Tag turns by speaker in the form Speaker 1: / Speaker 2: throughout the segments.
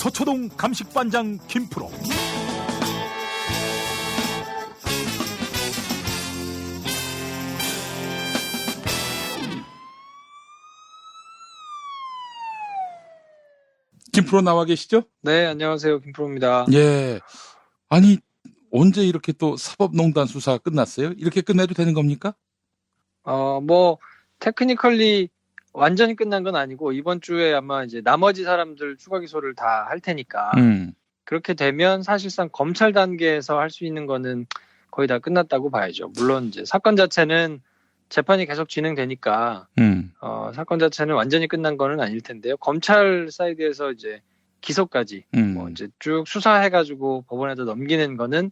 Speaker 1: 서초동 감식반장 김프로. 김프로 나와 계시죠?
Speaker 2: 네, 안녕하세요. 김프로입니다.
Speaker 1: 예. 아니, 언제 이렇게 또 사법농단 수사가 끝났어요? 이렇게 끝내도 되는 겁니까?
Speaker 2: 테크니컬리 완전히 끝난 건 아니고, 이번 주에 아마 이제 나머지 사람들 추가 기소를 다 할 테니까, 그렇게 되면 사실상 검찰 단계에서 할 수 있는 거는 거의 다 끝났다고 봐야죠. 물론 이제 사건 자체는 재판이 계속 진행되니까, 사건 자체는 완전히 끝난 거는 아닐 텐데요. 검찰 사이드에서 이제 기소까지, 이제 쭉 수사해가지고 법원에다 넘기는 거는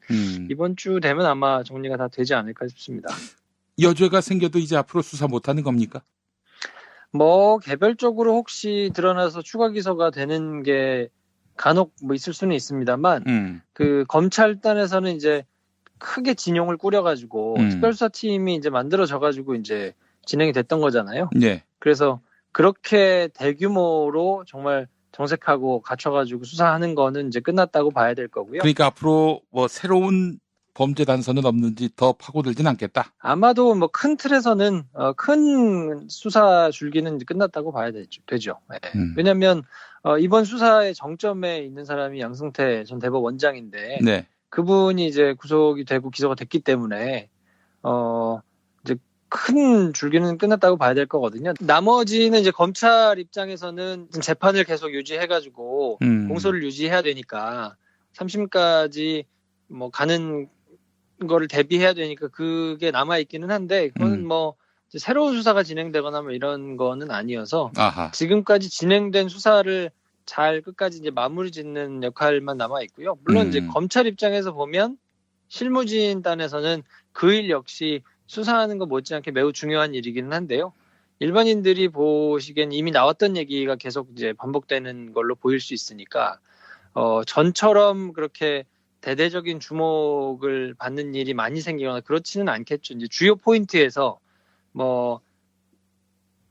Speaker 2: 이번 주 되면 아마 정리가 다 되지 않을까 싶습니다.
Speaker 1: 여죄가 생겨도 이제 앞으로 수사 못하는 겁니까?
Speaker 2: 개별적으로 혹시 드러나서 추가 기소가 되는 게 간혹 있을 수는 있습니다만, 그 검찰단에서는 이제 크게 진용을 꾸려가지고 특별수사팀이 이제 만들어져가지고 이제 진행이 됐던 거잖아요.
Speaker 1: 네.
Speaker 2: 그래서 그렇게 대규모로 정말 정색하고 갖춰가지고 수사하는 거는 이제 끝났다고 봐야 될 거고요.
Speaker 1: 그러니까 앞으로 새로운 범죄 단서는 없는지 더 파고들진 않겠다.
Speaker 2: 아마도 큰 틀에서는 큰 수사 줄기는 이제 끝났다고 봐야 되죠. 네. 왜냐하면 이번 수사의 정점에 있는 사람이 양승태 전 대법원장인데,
Speaker 1: 네.
Speaker 2: 그분이 이제 구속이 되고 기소가 됐기 때문에 이제 큰 줄기는 끝났다고 봐야 될 거거든요. 나머지는 이제 검찰 입장에서는 재판을 계속 유지해가지고 공소를 유지해야 되니까 3심까지 가는 거를 대비해야 되니까 그게 남아 있기는 한데, 그거는 이제 새로운 수사가 진행되거나 이런 거는 아니어서,
Speaker 1: 아하.
Speaker 2: 지금까지 진행된 수사를 잘 끝까지 이제 마무리 짓는 역할만 남아 있고요. 물론 이제 검찰 입장에서 보면 실무진단에서는 그 일 역시 수사하는 것 못지않게 매우 중요한 일이기는 한데요. 일반인들이 보시기엔 이미 나왔던 얘기가 계속 이제 반복되는 걸로 보일 수 있으니까 전처럼 그렇게 대대적인 주목을 받는 일이 많이 생기거나 그렇지는 않겠죠. 이제 주요 포인트에서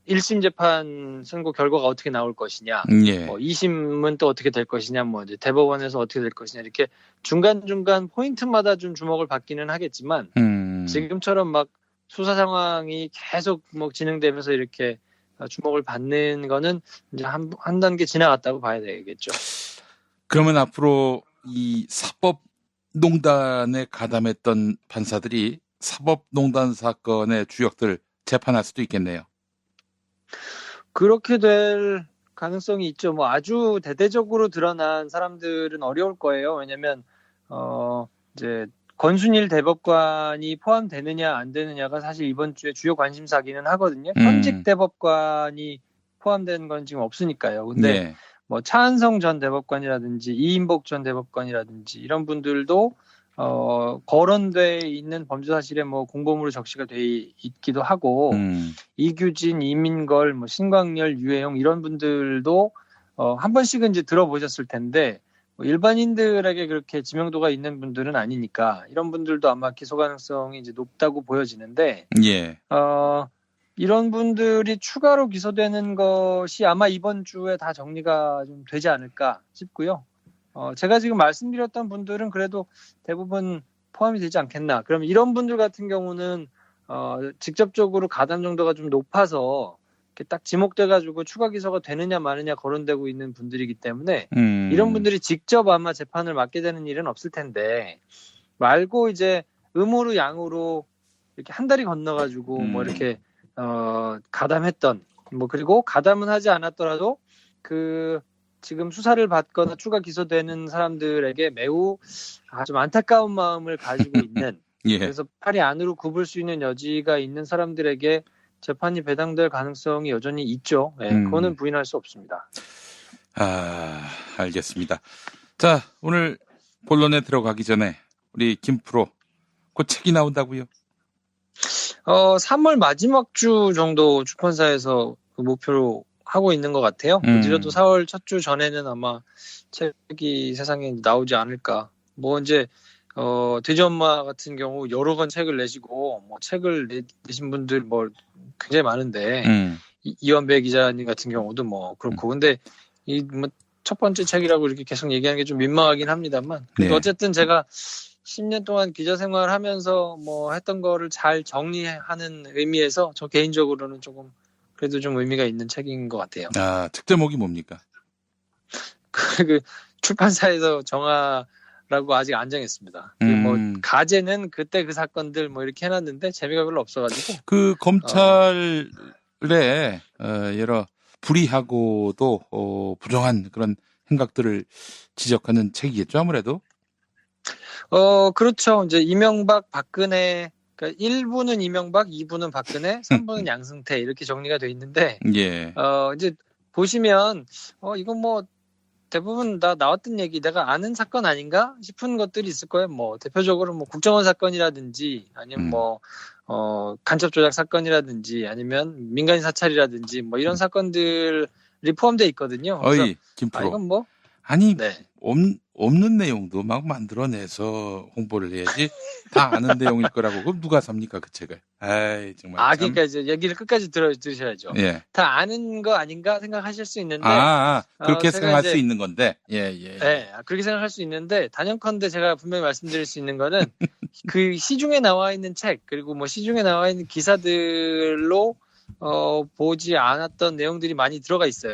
Speaker 2: 1심 재판 선고 결과가 어떻게 나올 것이냐,
Speaker 1: 예.
Speaker 2: 2심은 또 어떻게 될 것이냐, 이제 대법원에서 어떻게 될 것이냐, 이렇게 중간중간 포인트마다 좀 주목을 받기는 하겠지만, 지금처럼 수사 상황이 계속 진행되면서 이렇게 주목을 받는 거는 이제 한 단계 지나갔다고 봐야 되겠죠.
Speaker 1: 그러면 앞으로 이 사법농단에 가담했던 판사들이 사법농단 사건의 주역들 재판할 수도 있겠네요.
Speaker 2: 그렇게 될 가능성이 있죠. 아주 대대적으로 드러난 사람들은 어려울 거예요. 왜냐면 이제 권순일 대법관이 포함되느냐 안 되느냐가 사실 이번 주에 주요 관심사기는 하거든요. 현직 대법관이 포함되는 건 지금 없으니까요. 근데
Speaker 1: 네.
Speaker 2: 차한성 전 대법관이라든지 이인복 전 대법관이라든지 이런 분들도 거론돼 있는 범죄 사실에 공범으로 적시가 돼 있기도 하고, 이규진, 이민걸, 신광열, 유해용 이런 분들도 한 번씩은 이제 들어보셨을 텐데, 일반인들에게 그렇게 지명도가 있는 분들은 아니니까 이런 분들도 아마 기소 가능성이 이제 높다고 보여지는데,
Speaker 1: 예.
Speaker 2: 이런 분들이 추가로 기소되는 것이 아마 이번 주에 다 정리가 좀 되지 않을까 싶고요. 제가 지금 말씀드렸던 분들은 그래도 대부분 포함이 되지 않겠나. 그럼 이런 분들 같은 경우는 직접적으로 가담 정도가 좀 높아서 이렇게 딱 지목돼가지고 추가 기소가 되느냐 마느냐 거론되고 있는 분들이기 때문에 이런 분들이 직접 아마 재판을 맡게 되는 일은 없을 텐데, 말고 이제 음으로 양으로 이렇게 한 다리 건너가지고 이렇게 가담했던, 그리고 가담은 하지 않았더라도 지금 수사를 받거나 추가 기소되는 사람들에게 매우 좀 안타까운 마음을 가지고 있는,
Speaker 1: 예.
Speaker 2: 그래서 팔이 안으로 굽을 수 있는 여지가 있는 사람들에게 재판이 배당될 가능성이 여전히 있죠. 네, 그거는 부인할 수 없습니다.
Speaker 1: 알겠습니다. 자, 오늘 본론에 들어가기 전에 우리 김프로 그 책이 나온다고요?
Speaker 2: 3월 마지막 주 정도 출판사에서 그 목표로 하고 있는 것 같아요. 늦어도 4월 첫 주 전에는 아마 책이 세상에 나오지 않을까. 이제 돼지 엄마 같은 경우 여러 권 책을 내시고 책을 내신 분들 굉장히 많은데 이완배 기자님 같은 경우도 그렇고, 근데 첫 번째 책이라고 이렇게 계속 얘기하는 게 좀 민망하긴 합니다만.
Speaker 1: 네.
Speaker 2: 어쨌든 제가 10년 동안 기자 생활하면서 뭐 했던 거를 잘 정리하는 의미에서 저 개인적으로는 조금 그래도 좀 의미가 있는 책인 것 같아요.
Speaker 1: 아, 책 제목이 뭡니까?
Speaker 2: 그 출판사에서 정하라고 아직 안 정했습니다. 뭐 가제는 그때 그 사건들 뭐 이렇게 해놨는데 재미가 별로 없어가지고.
Speaker 1: 그 검찰의 여러 불의하고도 부정한 그런 행각들을 지적하는 책이겠죠, 아무래도.
Speaker 2: 그렇죠. 이제 이명박, 박근혜, 그러니까 1부는 이명박, 2부는 박근혜, 3부는 양승태 이렇게 정리가 돼 있는데,
Speaker 1: 예.
Speaker 2: 이제 보시면 이건 뭐 대부분 다 나왔던 얘기, 내가 아는 사건 아닌가 싶은 것들이 있을 거예요. 뭐 대표적으로 뭐 국정원 사건이라든지 아니면 뭐 간첩 조작 사건이라든지 아니면 민간인 사찰이라든지 뭐 이런 사건들이 포함되어 있거든요.
Speaker 1: 어이, 김프로.
Speaker 2: 이건 뭐
Speaker 1: 아니,
Speaker 2: 네.
Speaker 1: 없는 내용도 막 만들어내서 홍보를 해야지 다 아는 내용일 거라고. 그럼 누가 삽니까, 그 책을? 아이, 정말. 참.
Speaker 2: 그러니까 이제 얘기를 끝까지 들으셔야죠.
Speaker 1: 예.
Speaker 2: 다 아는 거 아닌가 생각하실 수 있는데.
Speaker 1: 그렇게
Speaker 2: 제가
Speaker 1: 생각할
Speaker 2: 이제,
Speaker 1: 수 있는 건데. 예.
Speaker 2: 네, 그렇게 생각할 수 있는데, 단연컨대 제가 분명히 말씀드릴 수 있는 거는 그 시중에 나와 있는 책, 그리고 뭐 시중에 나와 있는 기사들로 보지 않았던 내용들이 많이 들어가 있어요.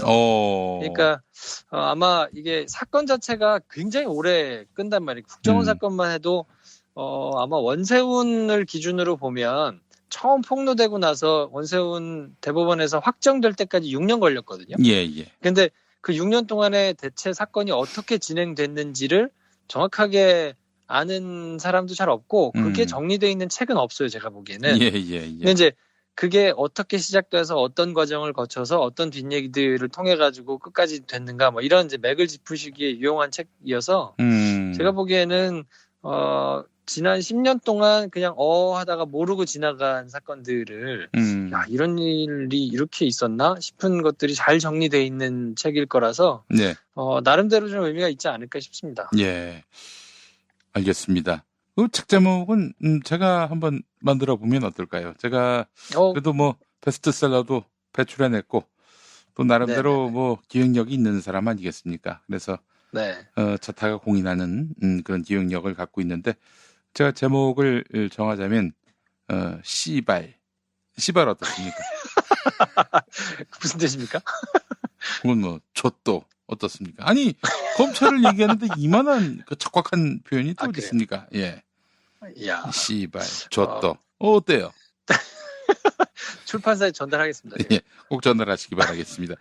Speaker 2: 그러니까 아마 이게 사건 자체가 굉장히 오래 끈단 말이에요. 국정원 사건만 해도 아마 원세훈을 기준으로 보면 처음 폭로되고 나서 원세훈 대법원에서 확정될 때까지 6년 걸렸거든요.
Speaker 1: 예.
Speaker 2: 근데 그 6년 동안에 대체 사건이 어떻게 진행됐는지를 정확하게 아는 사람도 잘 없고 그게 정리되어 있는 책은 없어요. 제가 보기에는.
Speaker 1: 예.
Speaker 2: 근데 이제 그게 어떻게 시작돼서 어떤 과정을 거쳐서 어떤 뒷얘기들을 통해 가지고 끝까지 됐는가 뭐 이런 이제 맥을 짚으시기에 유용한 책이어서 제가 보기에는 지난 10년 동안 그냥 하다가 모르고 지나간 사건들을 야, 이런 일이 이렇게 있었나 싶은 것들이 잘 정리되어 있는 책일 거라서
Speaker 1: 네.
Speaker 2: 나름대로 좀 의미가 있지 않을까 싶습니다.
Speaker 1: 예. 알겠습니다. 그 책 제목은 제가 한번 만들어 보면 어떨까요? 제가 그래도 뭐 베스트셀러도 배출해냈고 또 나름대로
Speaker 2: 네네네.
Speaker 1: 뭐 기획력이 있는 사람 아니겠습니까? 그래서
Speaker 2: 네.
Speaker 1: 자타가 공인하는 그런 기획력을 갖고 있는데 제가 제목을 정하자면 씨발 어떻습니까?
Speaker 2: 무슨 뜻입니까?
Speaker 1: 그건 뭐 좆도 어떻습니까? 아니 검찰을 얘기하는데 이만한 그 척박한 표현이 또 어디 있습니까? 예.
Speaker 2: 야.
Speaker 1: 씨발 좆도 어때요?
Speaker 2: 출판사에 전달하겠습니다.
Speaker 1: 예, 꼭 전달하시기 바라겠습니다.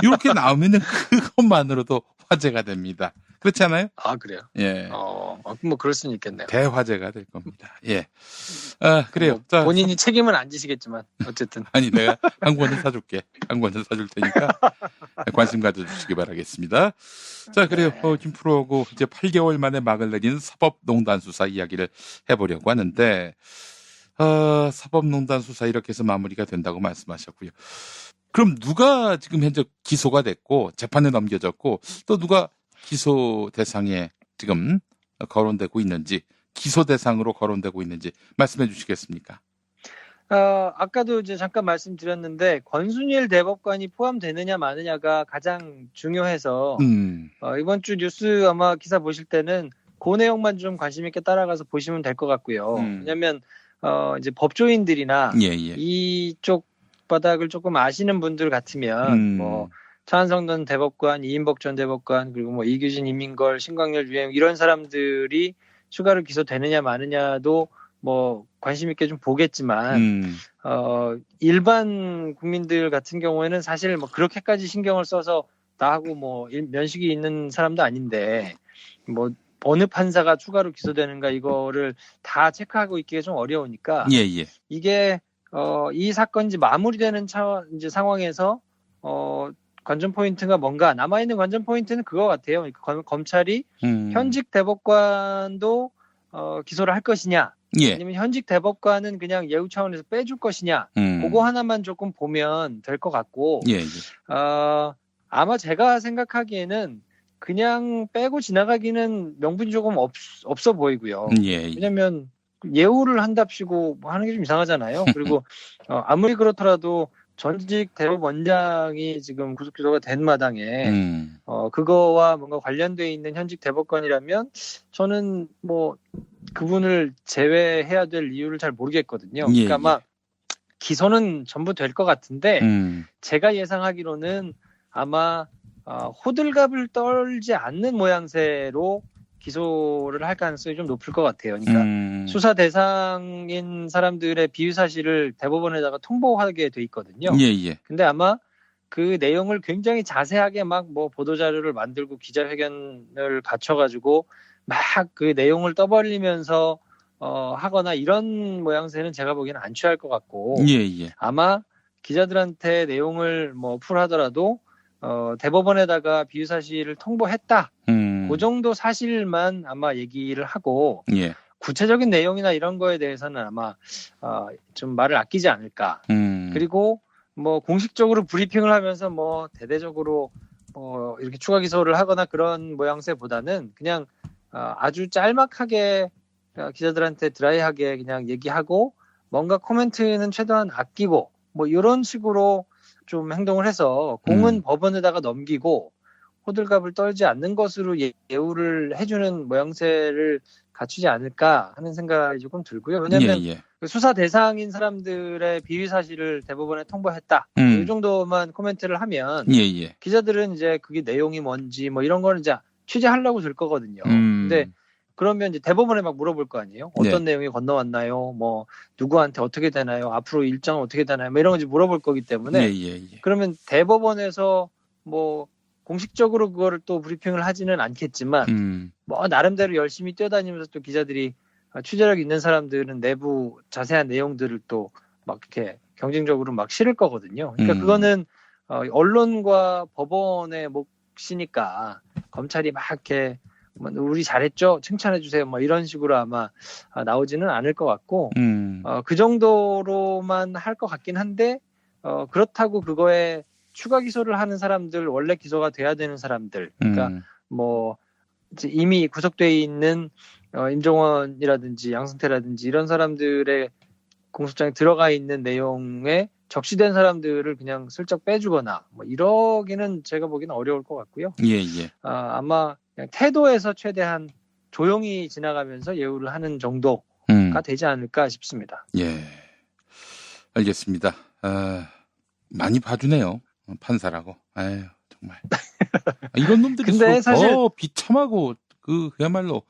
Speaker 1: 이렇게 나오면은 그것만으로도 화제가 됩니다. 그렇지 않아요?
Speaker 2: 그래요?
Speaker 1: 예.
Speaker 2: 뭐 그럴 수는 있겠네요.
Speaker 1: 대화제가 될 겁니다. 예. 그래요. 자,
Speaker 2: 본인이 책임은 안 지시겠지만 어쨌든.
Speaker 1: 아니 내가 한 권을 사줄게. 한 권을 사줄 테니까 관심 가져주시기 바라겠습니다. 자, 그래요. 김프로하고 이제 8개월 만에 막을 내린 사법농단 수사 이야기를 해보려고 하는데 사법농단 수사 이렇게 해서 마무리가 된다고 말씀하셨고요. 그럼 누가 지금 현재 기소가 됐고 재판에 넘겨졌고 또 누가 기소 대상에 지금 거론되고 있는지 기소 대상으로 거론되고 있는지 말씀해 주시겠습니까?
Speaker 2: 아까도 이제 잠깐 말씀드렸는데 권순일 대법관이 포함되느냐 마느냐가 가장 중요해서 이번 주 뉴스 아마 기사 보실 때는 그 내용만 좀 관심 있게 따라가서 보시면 될 것 같고요. 왜냐하면 이제 법조인들이나 이쪽 바닥을 조금 아시는 분들 같으면 뭐 차한성전 대법관, 이인복 전 대법관 그리고 뭐 이규진, 이민걸, 신광열, 유행 이런 사람들이 추가로 기소되느냐 마느냐도 뭐 관심 있게 좀 보겠지만 일반 국민들 같은 경우에는 사실 뭐 그렇게까지 신경을 써서 나하고 뭐 면식이 있는 사람도 아닌데 뭐 어느 판사가 추가로 기소되는가 이거를 다 체크하고 있기가 좀 어려우니까 이게 이 사건이 이제 마무리되는 이제 상황에서 관전 포인트가 뭔가 남아있는 관전 포인트는 그거 같아요. 검찰이 현직 대법관도 기소를 할 것이냐 아니면 현직 대법관은 그냥 예우 차원에서 빼줄 것이냐 그거 하나만 조금 보면 될 것 같고 아마 제가 생각하기에는 그냥 빼고 지나가기는 명분이 조금 없어 보이고요. 왜냐하면 예우를 한답시고 뭐 하는 게 좀 이상하잖아요. 그리고 아무리 그렇더라도 전직 대법원장이 지금 구속 기소가 된 마당에
Speaker 1: 음.
Speaker 2: 그거와 뭔가 관련돼 있는 현직 대법관이라면 저는 뭐 그분을 제외해야 될 이유를 잘 모르겠거든요.
Speaker 1: 예,
Speaker 2: 그러니까 아마 기소는 전부 될 것 같은데 제가 예상하기로는 아마 호들갑을 떨지 않는 모양새로 기소를 할 가능성이 좀 높을 것 같아요. 그러니까 수사 대상인 사람들의 비위 사실을 대법원에다가 통보하게 돼 있거든요.
Speaker 1: 예.
Speaker 2: 근데 아마 그 내용을 굉장히 자세하게 막 뭐 보도자료를 만들고 기자회견을 갖춰가지고 막 그 내용을 떠벌리면서 하거나 이런 모양새는 제가 보기에는 안 취할 것 같고
Speaker 1: 예.
Speaker 2: 아마 기자들한테 내용을 뭐 풀하더라도 대법원에다가 비위 사실을 통보했다. 그 정도 사실만 아마 얘기를 하고
Speaker 1: 예.
Speaker 2: 구체적인 내용이나 이런 거에 대해서는 아마 좀 말을 아끼지 않을까. 그리고 뭐 공식적으로 브리핑을 하면서 뭐 대대적으로 이렇게 추가 기소를 하거나 그런 모양새보다는 그냥 아주 짤막하게 기자들한테 드라이하게 그냥 얘기하고 뭔가 코멘트는 최대한 아끼고 뭐 이런 식으로 좀 행동을 해서 공은 법원에다가 넘기고 호들갑을 떨지 않는 것으로 예우를 해주는 모양새를 갖추지 않을까 하는 생각이 조금 들고요. 왜냐하면 그 수사 대상인 사람들의 비위 사실을 대법원에 통보했다. 이 정도만 코멘트를 하면 기자들은 이제 그게 내용이 뭔지 뭐 이런 거는 이제 취재하려고 들 거거든요. 근데 그러면 이제 대법원에 막 물어볼 거 아니에요? 어떤 내용이 건너왔나요? 뭐 누구한테 어떻게 되나요? 앞으로 일정은 어떻게 되나요? 뭐 이런 거 이제 물어볼 거기 때문에 그러면 대법원에서 뭐 공식적으로 그거를 또 브리핑을 하지는 않겠지만 뭐 나름대로 열심히 뛰어다니면서 또 기자들이 취재력 있는 사람들은 내부 자세한 내용들을 또 막 이렇게 경쟁적으로 막 실을 거거든요. 그러니까 그거는 언론과 법원의 몫이니까 검찰이 막 이렇게 우리 잘했죠? 칭찬해 주세요. 뭐 이런 식으로 아마 나오지는 않을 것 같고 그 정도로만 할 것 같긴 한데 그렇다고 그거에 추가 기소를 하는 사람들, 원래 기소가 돼야 되는 사람들, 그러니까 뭐 이제 이미 구속돼 있는 임종원이라든지 양승태라든지 이런 사람들의 공소장에 들어가 있는 내용에 적시된 사람들을 그냥 슬쩍 빼주거나 뭐 이러기는 제가 보기는 어려울 것 같고요. 아마 그냥 태도에서 최대한 조용히 지나가면서 예우를 하는 정도가 되지 않을까 싶습니다.
Speaker 1: 예, 알겠습니다. 많이 봐주네요. 판사라고. 아유, 정말. 이런 놈들이
Speaker 2: 근데 사실
Speaker 1: 더 비참하고 그야말로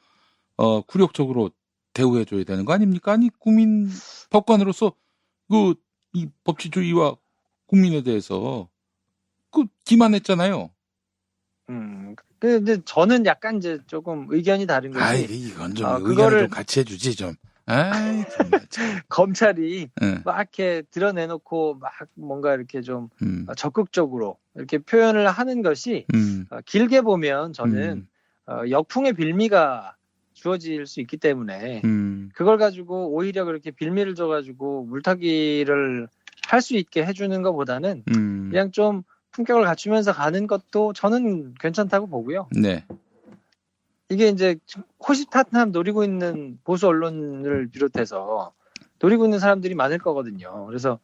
Speaker 1: 굴욕적으로 대우해줘야 되는 거 아닙니까? 아니 국민 법관으로서 이 법치주의와 국민에 대해서 기만했잖아요.
Speaker 2: 근데 저는 약간 이제 조금 의견이 다른 것이
Speaker 1: 이건 좀 의견을 좀 같이 해주지 좀. 아이 정말 참.
Speaker 2: 검찰이 막 이렇게 드러내놓고 막 뭔가 이렇게 좀 적극적으로 이렇게 표현을 하는 것이 길게 보면 저는 역풍의 빌미가 주어질 수 있기 때문에 그걸 가지고 오히려 그렇게 빌미를 줘가지고 물타기를 할 수 있게 해주는 것보다는 그냥 좀 품격을 갖추면서 가는 것도 저는 괜찮다고 보고요.
Speaker 1: 네.
Speaker 2: 이게 이제 호시탐탐 노리고 있는 보수 언론을 비롯해서 노리고 있는 사람들이 많을 거거든요. 그래서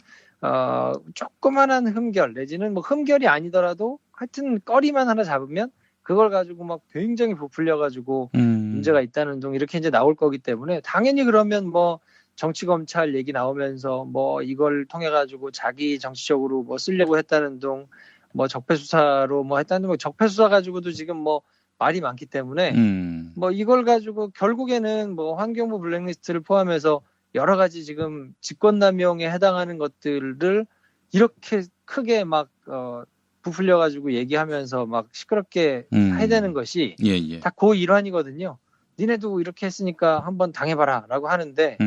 Speaker 2: 조그만한 흠결 내지는 뭐 흠결이 아니더라도 하여튼 꺼리만 하나 잡으면 그걸 가지고 막 굉장히 부풀려가지고 문제가 있다는 등 이렇게 이제 나올 거기 때문에 당연히 그러면 뭐 정치 검찰 얘기 나오면서 뭐 이걸 통해 가지고 자기 정치적으로 뭐 쓰려고 했다는 등 뭐 적폐 수사로 뭐 했다는 거 적폐 수사 가지고도 지금 뭐 말이 많기 때문에 뭐 이걸 가지고 결국에는 뭐 환경부 블랙리스트를 포함해서 여러 가지 지금 직권남용에 해당하는 것들을 이렇게 크게 막 부풀려 가지고 얘기하면서 막 시끄럽게 해야 되는 것이 다 그 일환이거든요. 니네도 이렇게 했으니까 한번 당해봐라라고 하는데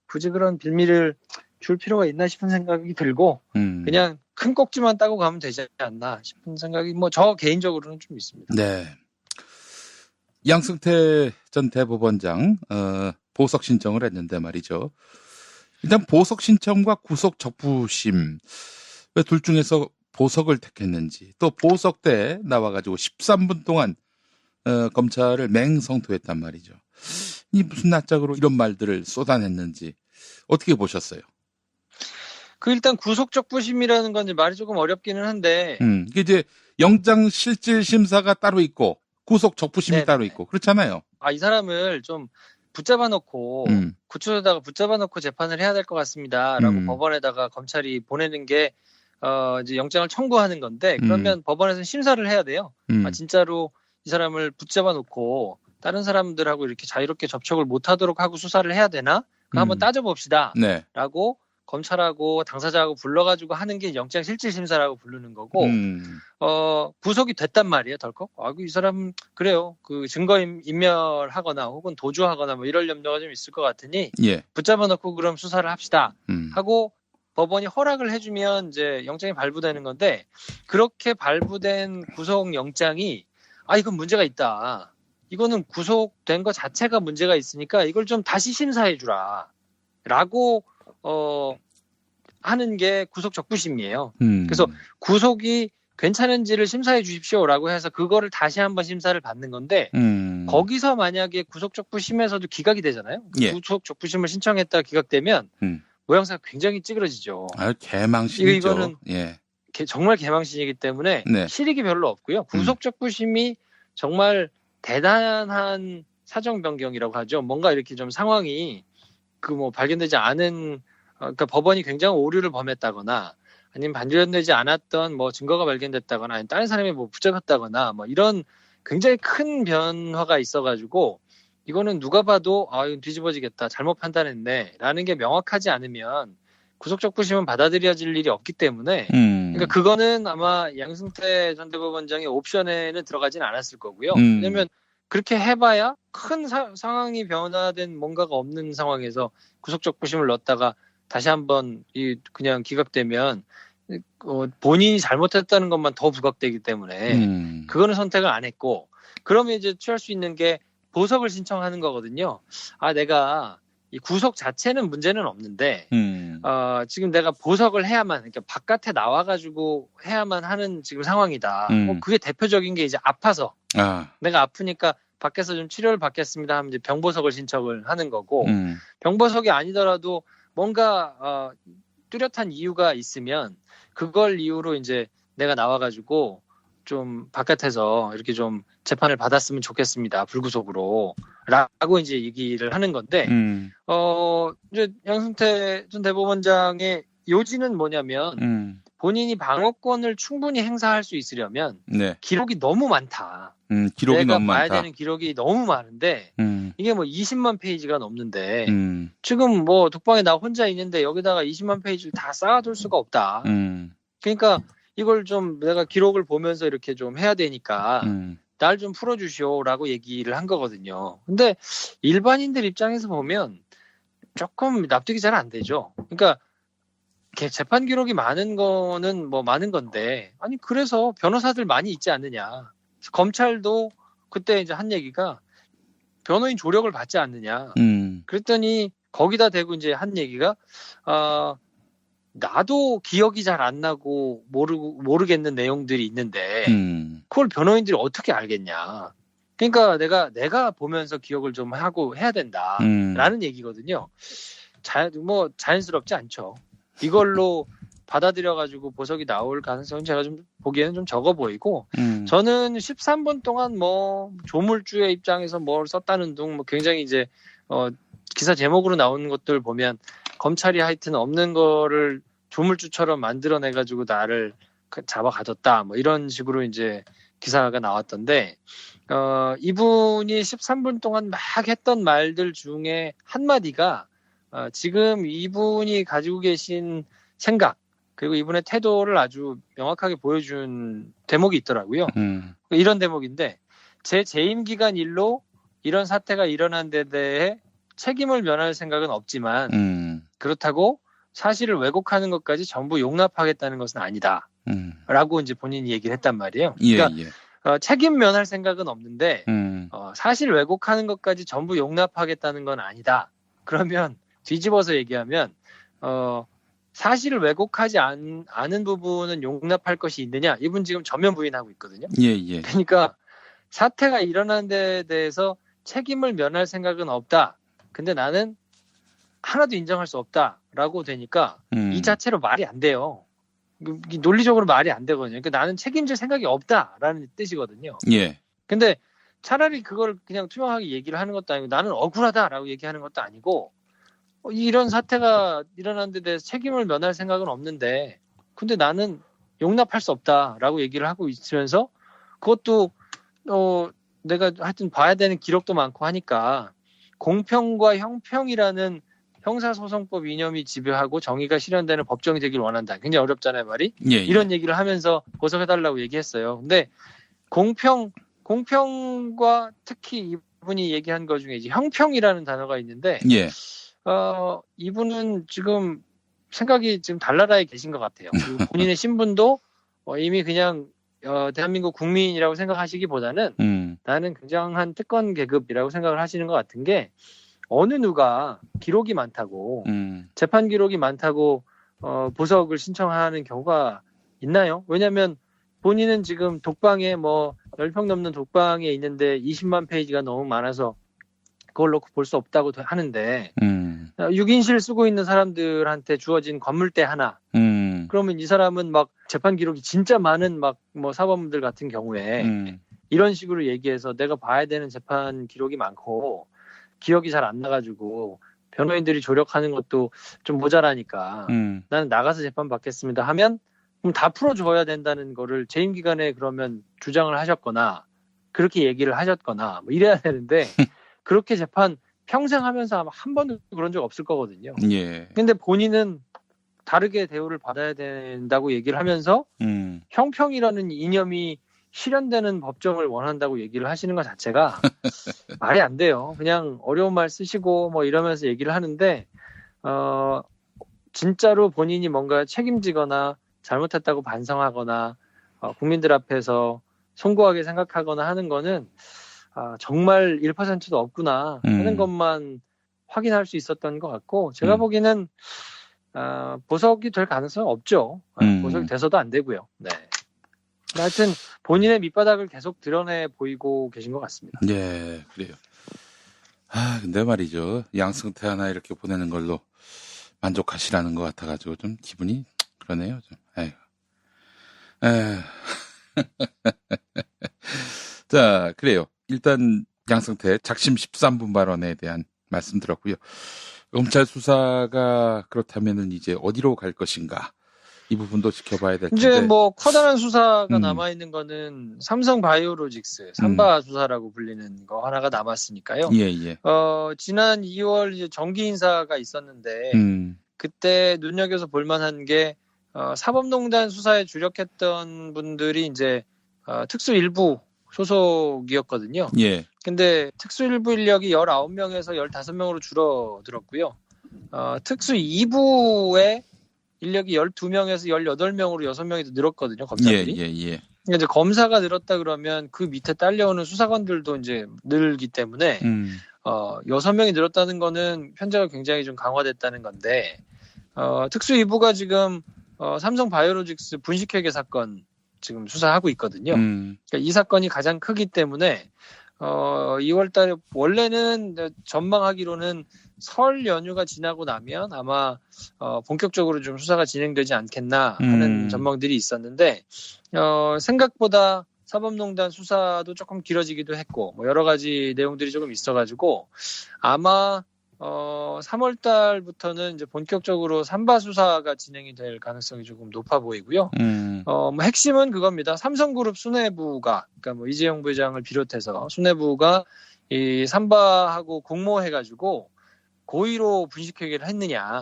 Speaker 2: 굳이 그런 빌미를 줄 필요가 있나 싶은 생각이 들고 그냥 큰 꼭지만 따고 가면 되지 않나 싶은 생각이 뭐 저 개인적으로는 좀 있습니다.
Speaker 1: 네. 양승태 전 대법원장 보석 신청을 했는데 말이죠. 일단 보석 신청과 구속 적부심 왜 둘 중에서 보석을 택했는지 또 보석 때 나와가지고 13분 동안 검찰을 맹성토했단 말이죠. 이 무슨 낯짝으로 이런 말들을 쏟아냈는지 어떻게 보셨어요?
Speaker 2: 그 일단 구속적 부심이라는 건 이제 말이 조금 어렵기는 한데.
Speaker 1: 이게 이제 영장 실질 심사가 따로 있고 구속 적부심이
Speaker 2: 네네네.
Speaker 1: 따로 있고 그렇잖아요.
Speaker 2: 이 사람을 좀 붙잡아 놓고 구치소에다가 붙잡아 놓고 재판을 해야 될 것 같습니다라고 법원에다가 검찰이 보내는 게 이제 영장을 청구하는 건데 그러면 법원에서는 심사를 해야 돼요. 진짜로 이 사람을 붙잡아 놓고 다른 사람들하고 이렇게 자유롭게 접촉을 못 하도록 하고 수사를 해야 되나? 한번 따져봅시다.
Speaker 1: 네.
Speaker 2: 라고 검찰하고 당사자하고 불러가지고 하는 게 영장 실질 심사라고 부르는 거고, 구속이 됐단 말이에요, 덜컥. 이 사람, 그래요. 그 증거 인멸하거나 혹은 도주하거나 뭐 이럴 염려가 좀 있을 것 같으니,
Speaker 1: 예.
Speaker 2: 붙잡아 놓고 그럼 수사를 합시다. 하고 법원이 허락을 해주면 이제 영장이 발부되는 건데, 그렇게 발부된 구속 영장이, 이건 문제가 있다. 이거는 구속된 것 자체가 문제가 있으니까 이걸 좀 다시 심사해주라. 라고, 하는 게 구속 적부심이에요. 그래서 구속이 괜찮은지를 심사해 주십시오라고 해서 그거를 다시 한번 심사를 받는 건데 거기서 만약에 구속 적부심에서도 기각이 되잖아요.
Speaker 1: 예.
Speaker 2: 구속 적부심을 신청했다가 기각되면 모양새가 굉장히 찌그러지죠.
Speaker 1: 개망신이죠.
Speaker 2: 이거는
Speaker 1: 예.
Speaker 2: 정말 개망신이기 때문에
Speaker 1: 네.
Speaker 2: 실익이 별로 없고요. 구속 적부심이 정말 대단한 사정 변경이라고 하죠. 뭔가 이렇게 좀 상황이 발견되지 않은, 그러니까 법원이 굉장히 오류를 범했다거나, 아니면 발견되지 않았던 증거가 발견됐다거나, 아니면 다른 사람이 붙잡혔다거나, 이런 굉장히 큰 변화가 있어가지고, 이거는 누가 봐도, 이건 뒤집어지겠다, 잘못 판단했네, 라는 게 명확하지 않으면, 구속적 부심은 받아들여질 일이 없기 때문에, 그러니까 그거는 아마 양승태 전 대법원장의 옵션에는 들어가진 않았을 거고요. 왜냐면, 그렇게 해봐야 큰 상황이 변화된 뭔가가 없는 상황에서 구속적 부심을 넣었다가 다시 한번 그냥 기각되면 본인이 잘못했다는 것만 더 부각되기 때문에 그거는 선택을 안 했고 그러면 이제 취할 수 있는 게 보석을 신청하는 거거든요. 내가 이 구속 자체는 문제는 없는데 지금 내가 보석을 해야만 그러니까 바깥에 나와가지고 해야만 하는 지금 상황이다. 그게 대표적인 게 이제 아파서 내가 아프니까 밖에서 좀 치료를 받겠습니다 하면 이제 병보석을 신청을 하는 거고 병보석이 아니더라도 뭔가 뚜렷한 이유가 있으면 그걸 이유로 이제 내가 나와가지고 좀 바깥에서 이렇게 좀 재판을 받았으면 좋겠습니다. 불구속으로. 라고 이제 얘기를 하는 건데, 이제 양승태 전 대법원장의 요지는 뭐냐면, 본인이 방어권을 충분히 행사할 수 있으려면,
Speaker 1: 네.
Speaker 2: 기록이 너무 많다.
Speaker 1: 기록이
Speaker 2: 내가
Speaker 1: 너무
Speaker 2: 봐야
Speaker 1: 많다.
Speaker 2: 되는 기록이 너무 많은데, 이게 20만 페이지가 넘는데, 지금 독방에 나 혼자 있는데 여기다가 20만 페이지를 다 쌓아둘 수가 없다. 그러니까, 이걸 좀 내가 기록을 보면서 이렇게 좀 해야 되니까 날 좀 풀어주시오라고 얘기를 한 거거든요. 근데 일반인들 입장에서 보면 조금 납득이 잘 안 되죠. 그러니까 재판 기록이 많은 거는 많은 건데 아니 그래서 변호사들 많이 있지 않느냐. 검찰도 그때 이제 한 얘기가 변호인 조력을 받지 않느냐. 그랬더니 거기다 대고 이제 한 얘기가 나도 기억이 잘 안 나고 모르겠는 내용들이 있는데 그걸 변호인들이 어떻게 알겠냐. 그러니까 내가 보면서 기억을 좀 하고 해야 된다라는 얘기거든요. 자연스럽지 않죠. 이걸로 받아들여가지고 보석이 나올 가능성은 제가 좀 보기에는 좀 적어 보이고 저는 13분 동안 조물주의 입장에서 뭘 썼다는 등 굉장히 이제 기사 제목으로 나오는 것들 보면 검찰이 하여튼 없는 거를 조물주처럼 만들어내가지고 나를 잡아 가뒀다. 이런 식으로 이제 기사가 나왔던데, 이분이 13분 동안 막 했던 말들 중에 한마디가, 지금 이분이 가지고 계신 생각, 그리고 이분의 태도를 아주 명확하게 보여준 대목이 있더라고요. 이런 대목인데, 제 재임 기간 일로 이런 사태가 일어난 데 대해 책임을 면할 생각은 없지만 그렇다고 사실을 왜곡하는 것까지 전부 용납하겠다는 것은 아니다. 라고 이제 본인이 얘기를 했단 말이에요. 그러니까 책임 면할 생각은 없는데 사실 왜곡하는 것까지 전부 용납하겠다는 건 아니다. 그러면 뒤집어서 얘기하면 사실을 왜곡하지 않은 부분은 용납할 것이 있느냐? 이분 지금 전면 부인하고 있거든요.
Speaker 1: 예.
Speaker 2: 그러니까 사태가 일어난 데 대해서 책임을 면할 생각은 없다. 근데 나는 하나도 인정할 수 없다라고 되니까 이
Speaker 1: 음.
Speaker 2: 자체로 말이 안 돼요. 이게 논리적으로 말이 안 되거든요. 그러니까 나는 책임질 생각이 없다라는 뜻이거든요.
Speaker 1: 예.
Speaker 2: 근데 차라리 그걸 그냥 투명하게 얘기를 하는 것도 아니고 나는 억울하다라고 얘기하는 것도 아니고 이런 사태가 일어난 데 대해서 책임을 면할 생각은 없는데 근데 나는 용납할 수 없다라고 얘기를 하고 있으면서 그것도 내가 하여튼 봐야 되는 기록도 많고 하니까 공평과 형평이라는 형사소송법 이념이 지배하고 정의가 실현되는 법정이 되길 원한다. 굉장히 어렵잖아요, 말이.
Speaker 1: 예.
Speaker 2: 이런 얘기를 하면서 고소해달라고 얘기했어요. 근데 공평과 특히 이분이 얘기한 것 중에 이제 형평이라는 단어가 있는데,
Speaker 1: 예.
Speaker 2: 이분은 지금 생각이 지금 달나라에 계신 것 같아요. 그리고 본인의 신분도 이미 그냥 대한민국 국민이라고 생각하시기보다는 나는 굉장한 특권 계급이라고 생각을 하시는 것 같은 게 어느 누가 기록이 많다고 재판 기록이 많다고 보석을 신청하는 경우가 있나요? 왜냐하면 본인은 지금 독방에 10평 넘는 독방에 있는데 20만 페이지가 너무 많아서 그걸 놓고 볼 수 없다고 하는데 6인실 쓰고 있는 사람들한테 주어진 건물대 하나 그러면 이 사람은 막 재판 기록이 진짜 많은 사법부들 같은 경우에 이런 식으로 얘기해서 내가 봐야 되는 재판 기록이 많고 기억이 잘 안 나가지고 변호인들이 조력하는 것도 좀 모자라니까 나는 나가서 재판 받겠습니다 하면 그럼 다 풀어줘야 된다는 거를 재임 기간에 그러면 주장을 하셨거나 그렇게 얘기를 하셨거나 이래야 되는데 그렇게 재판 평생 하면서 아마 한 번도 그런 적 없을 거거든요.
Speaker 1: 예.
Speaker 2: 근데 본인은 다르게 대우를 받아야 된다고 얘기를 하면서 형평이라는 이념이 실현되는 법정을 원한다고 얘기를 하시는 것 자체가 말이 안 돼요. 그냥 어려운 말 쓰시고 이러면서 얘기를 하는데 진짜로 본인이 뭔가 책임지거나 잘못했다고 반성하거나 국민들 앞에서 송구하게 생각하거나 하는 거는 정말 1%도 없구나 하는 것만 확인할 수 있었던 것 같고 제가 보기에는 보석이 될 가능성은 없죠. 보석이 돼서도 안 되고요. 네. 하여튼 본인의 밑바닥을 계속 드러내 보이고 계신 것 같습니다.
Speaker 1: 예, 그래요. 근데 말이죠. 양승태 하나 이렇게 보내는 걸로 만족하시라는 것 같아가지고 좀 기분이 그러네요. 좀. 에휴. 자, 그래요. 일단 양승태 작심 13분 발언에 대한 말씀 들었고요. 검찰 수사가 그렇다면은 이제 어디로 갈 것인가? 이 부분도 지켜봐야 될 텐데.
Speaker 2: 이제 커다란 수사가 남아있는 거는 삼성 바이오로직스, 삼바 수사라고 불리는 거 하나가 남았으니까요.
Speaker 1: 예.
Speaker 2: 지난 2월 이제 정기 인사가 있었는데, 그때 눈여겨서 볼만한 게, 사법농단 수사에 주력했던 분들이 이제, 특수 일부 소속이었거든요.
Speaker 1: 예.
Speaker 2: 근데 특수 일부 인력이 19명에서 15명으로 줄어들었고요. 특수 2부에 인력이 12명에서 18명으로 6명이 더 늘었거든요, 검사들이.
Speaker 1: 예.
Speaker 2: 그러니까 이제 검사가 늘었다 그러면 그 밑에 딸려오는 수사관들도 이제 늘기 때문에, 6명이 늘었다는 거는 편제가 굉장히 좀 강화됐다는 건데, 특수 2부가 지금, 삼성 바이오로직스 분식회계 사건 지금 수사하고 있거든요. 그러니까 이 사건이 가장 크기 때문에, 2월 달에 원래는 전망하기로는 설 연휴가 지나고 나면 아마 본격적으로 좀 수사가 진행되지 않겠나 하는 전망들이 있었는데 생각보다 사법농단 수사도 조금 길어지기도 했고 여러 가지 내용들이 조금 있어가지고 아마 3월 달부터는 이제 본격적으로 삼바 수사가 진행이 될 가능성이 조금 높아 보이고요. 핵심은 그겁니다. 삼성그룹 수뇌부가 그러니까 이재용 부회장을 비롯해서 수뇌부가 이 삼바하고 공모해가지고 고의로 분식회계를 했느냐.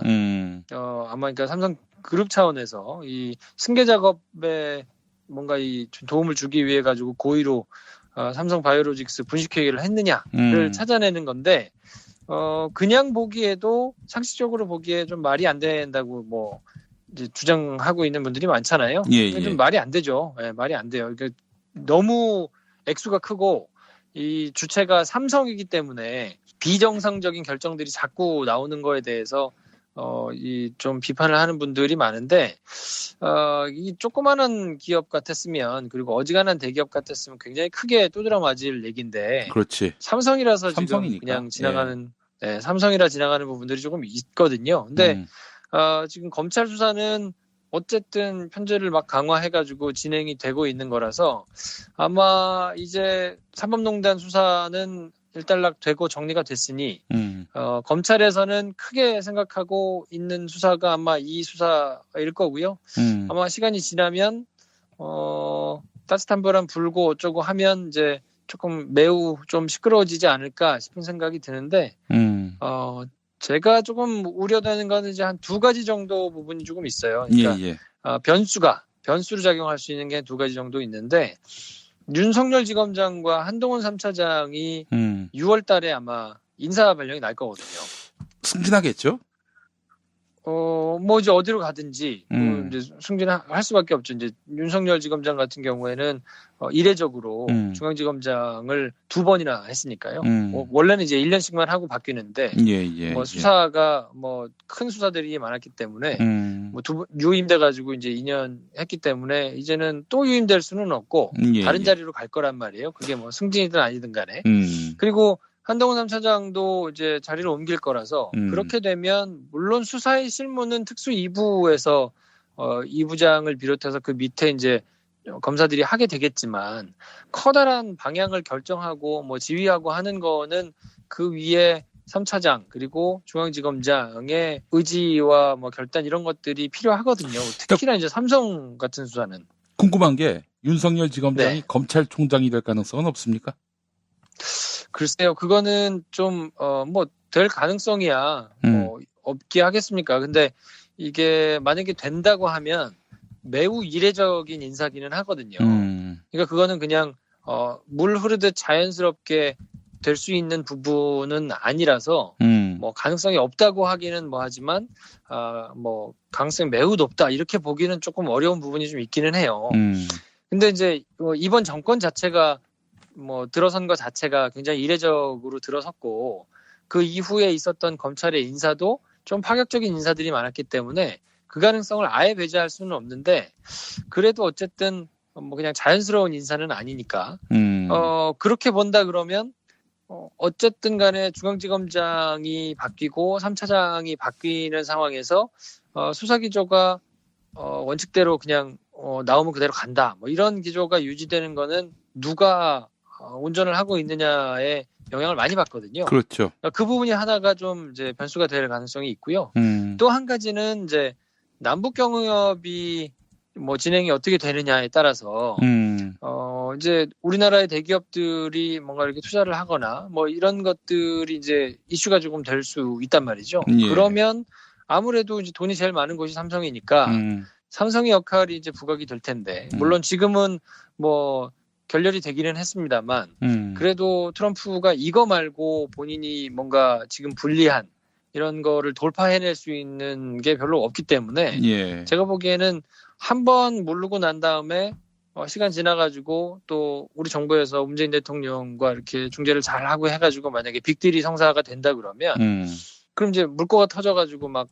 Speaker 2: 아마 그러니까 삼성그룹 차원에서 이 승계 작업에 뭔가 이 도움을 주기 위해 가지고 고의로 삼성 바이오로직스 분식회계를 했느냐를 찾아내는 건데. 그냥 보기에도 상식적으로 보기에 좀 말이 안 된다고 이제 주장하고 있는 분들이 많잖아요.
Speaker 1: 예.
Speaker 2: 좀 말이 안 되죠. 예, 말이 안 돼요. 그러니까 너무 액수가 크고 이 주체가 삼성이기 때문에 비정상적인 결정들이 자꾸 나오는 거에 대해서 이 좀 비판을 하는 분들이 많은데 이 조그마한 기업 같았으면 그리고 어지간한 대기업 같았으면 굉장히 크게 두드려 맞을 얘기인데
Speaker 1: 그렇지.
Speaker 2: 삼성이라서
Speaker 1: 삼성이니까.
Speaker 2: 지금 그냥 지나가는 네, 삼성이라 지나가는 부분들이 조금 있거든요. 근데 지금 검찰 수사는 어쨌든 편제를 막 강화해가지고 진행이 되고 있는 거라서 아마 이제 사법농단 수사는 일단락되고 정리가 됐으니 검찰에서는 크게 생각하고 있는 수사가 아마 이 수사일 거고요. 아마 시간이 지나면 따뜻한 바람 불고 어쩌고 하면 이제 조금 매우 좀 시끄러워지지 않을까 싶은 생각이 드는데 제가 조금 우려되는 거는 이제 한 두 가지 정도 부분이 조금 있어요. 그러니까 변수로 작용할 수 있는 게 두 가지 정도 있는데 윤석열 지검장과 한동훈 3차장이 6월 달에 아마 인사 발령이 날 거거든요.
Speaker 1: 승진하겠죠?
Speaker 2: 뭐 이제 어디로 가든지 이제 승진할 수밖에 없죠. 이제 윤석열 지검장 같은 경우에는 이례적으로 중앙지검장을 2번이나 했으니까요. 원래는 이제 1년씩만 하고 바뀌는데 뭐 수사가 뭐 큰 수사들이 많았기 때문에 뭐 유임돼 가지고 이제 2년 했기 때문에 이제는 또 유임될 수는 없고 다른 자리로 갈 거란 말이에요. 그게 뭐 승진이든 아니든 간에. 그리고 한동훈 3차장도 이제 자리를 옮길 거라서 그렇게 되면 물론 수사의 실무는 특수 2부에서 2부장을 비롯해서 그 밑에 이제 검사들이 하게 되겠지만 커다란 방향을 결정하고 뭐 지휘하고 하는 거는 그 위에 3차장 그리고 중앙지검장의 의지와 뭐 결단 이런 것들이 필요하거든요. 특히나 이제 삼성 같은 수사는.
Speaker 1: 궁금한 게 윤석열 지검장이 검찰총장이 될 가능성은 없습니까?
Speaker 2: 글쎄요, 그거는 좀, 뭐, 될 가능성이야, 뭐, 없게 하겠습니까? 근데 이게 만약에 된다고 하면 매우 이례적인 인사기는 하거든요. 그러니까 그거는 그냥, 물 흐르듯 자연스럽게 될 수 있는 부분은 아니라서, 뭐, 가능성이 없다고 하기는 뭐 하지만, 뭐, 가능성이 매우 높다, 이렇게 보기는 조금 어려운 부분이 좀 있기는 해요. 근데 이제, 이번 정권 자체가 뭐 들어선 것 자체가 굉장히 이례적으로 들어섰고 그 이후에 있었던 검찰의 인사도 좀 파격적인 인사들이 많았기 때문에 그 가능성을 아예 배제할 수는 없는데 그래도 어쨌든 뭐 그냥 자연스러운 인사는 아니니까 그렇게 본다 그러면 어쨌든 간에 중앙지검장이 바뀌고 3차장이 바뀌는 상황에서 수사기조가 원칙대로 그냥 나오면 그대로 간다 뭐 이런 기조가 유지되는 거는 누가 운전을 하고 있느냐에 영향을 많이 받거든요.
Speaker 1: 그렇죠.
Speaker 2: 그 부분이 하나가 좀 이제 변수가 될 가능성이 있고요. 또 한 가지는 이제 남북 경협이 뭐 진행이 어떻게 되느냐에 따라서 이제 우리나라의 대기업들이 뭔가 이렇게 투자를 하거나 뭐 이런 것들이 이제 이슈가 조금 될 수 있단 말이죠. 그러면 아무래도 이제 돈이 제일 많은 곳이 삼성이니까 삼성의 역할이 이제 부각이 될 텐데 물론 지금은 뭐 결렬이 되기는 했습니다만 그래도 트럼프가 이거 말고 본인이 뭔가 지금 불리한 이런 거를 돌파해낼 수 있는 게 별로 없기 때문에 제가 보기에는 한번 무르고 난 다음에 시간 지나가지고 또 우리 정부에서 문재인 대통령과 이렇게 중재를 잘 하고 해가지고 만약에 빅딜이 성사가 된다 그러면 그럼 이제 물꼬가 터져가지고 막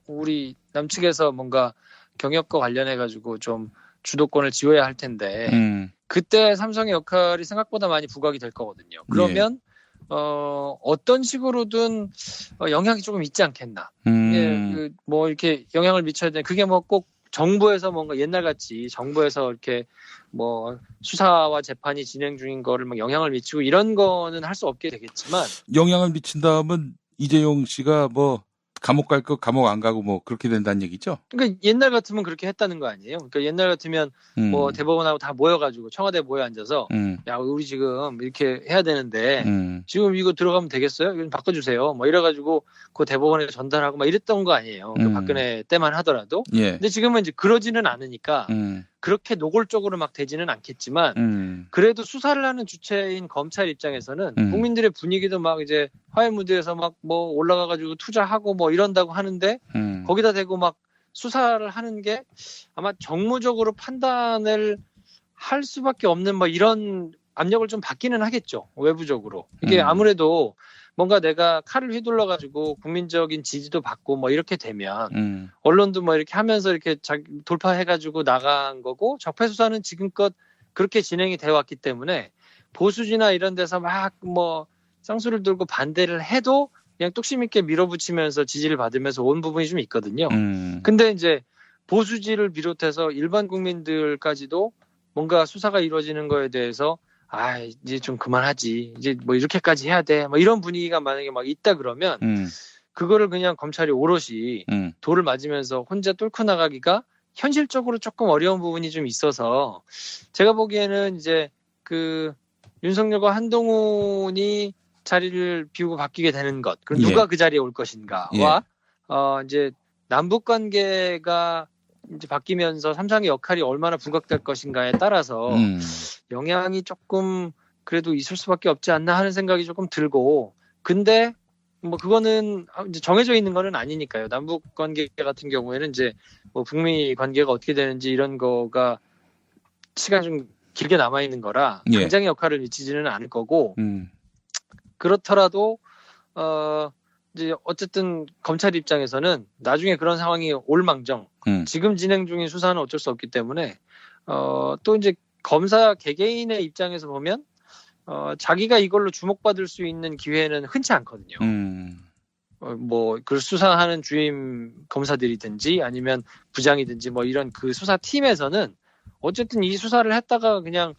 Speaker 2: 우리 남측에서 뭔가 경협과 관련해가지고 좀 주도권을 쥐어야 할 텐데 그때 삼성의 역할이 생각보다 많이 부각이 될 거거든요. 그러면 어떤 식으로든 영향이 조금 있지 않겠나. 뭐 이렇게 영향을 미쳐야 되는 그게 뭐 꼭 정부에서 뭔가 옛날같이 정부에서 이렇게 뭐 수사와 재판이 진행 중인 거를 막 영향을 미치고 이런 거는 할 수 없게 되겠지만
Speaker 1: 영향을 미친다면 이재용 씨가 뭐 감옥 갈 거 감옥 안 가고 뭐 그렇게 된다는 얘기죠?
Speaker 2: 그러니까 옛날 같으면 그렇게 했다는 거 아니에요? 그러니까 옛날 같으면 뭐 대법원하고 다 모여가지고 청와대에 모여 앉아서 야 우리 지금 이렇게 해야 되는데 지금 이거 들어가면 되겠어요? 이거 좀 바꿔주세요. 뭐 이래가지고 그 대법원에 전달하고 막 이랬던 거 아니에요? 그 박근혜 때만 하더라도. 근데 지금은 이제 그러지는 않으니까 그렇게 노골적으로 막 되지는 않겠지만 그래도 수사를 하는 주체인 검찰 입장에서는 국민들의 분위기도 막 이제 화해 무드에서 막 뭐 올라가가지고 투자하고 뭐 이런다고 하는데 거기다 대고 막 수사를 하는 게 아마 정무적으로 판단을 할 수밖에 없는 뭐 이런 압력을 좀 받기는 하겠죠. 외부적으로. 이게 아무래도 뭔가 내가 칼을 휘둘러가지고 국민적인 지지도 받고 뭐 이렇게 되면 언론도 뭐 이렇게 하면서 이렇게 돌파해가지고 나간 거고 적폐수사는 지금껏 그렇게 진행이 되어 왔기 때문에 보수지나 이런 데서 막 뭐 쌍수를 들고 반대를 해도 그냥 뚝심 있게 밀어붙이면서 지지를 받으면서 온 부분이 좀 있거든요.
Speaker 1: 음.
Speaker 2: 근데 이제 보수지를 비롯해서 일반 국민들까지도 뭔가 수사가 이루어지는 거에 대해서 이제 좀 그만하지. 이제 뭐 이렇게까지 해야 돼. 뭐 이런 분위기가 만약에 막 있다 그러면 그거를 그냥 검찰이 오롯이 돌을 맞으면서 혼자 뚫고 나가기가 현실적으로 조금 어려운 부분이 좀 있어서 제가 보기에는 이제 그 윤석열과 한동훈이 자리를 비우고 바뀌게 되는 것, 그럼 누가 그 자리에 올 것인가와 이제 남북 관계가 이제 바뀌면서 삼성의 역할이 얼마나 부각될 것인가에 따라서 영향이 조금 그래도 있을 수밖에 없지 않나 하는 생각이 조금 들고, 근데 뭐 그거는 이제 정해져 있는 거는 아니니까요. 남북 관계 같은 경우에는 이제 뭐 북미 관계가 어떻게 되는지 이런 거가 시간이 좀 길게 남아 있는 거라 당장의 역할을 미치지는 않을 거고, 그렇더라도 이제 어쨌든 검찰 입장에서는 나중에 그런 상황이 올망정 지금 진행 중인 수사는 어쩔 수 없기 때문에 또 이제 검사 개개인의 입장에서 보면 자기가 이걸로 주목받을 수 있는 기회는 흔치 않거든요. 뭐 그 수사하는 주임 검사들이든지 아니면 부장이든지 뭐 이런 그 수사팀에서는 어쨌든 이 수사를 했다가 그냥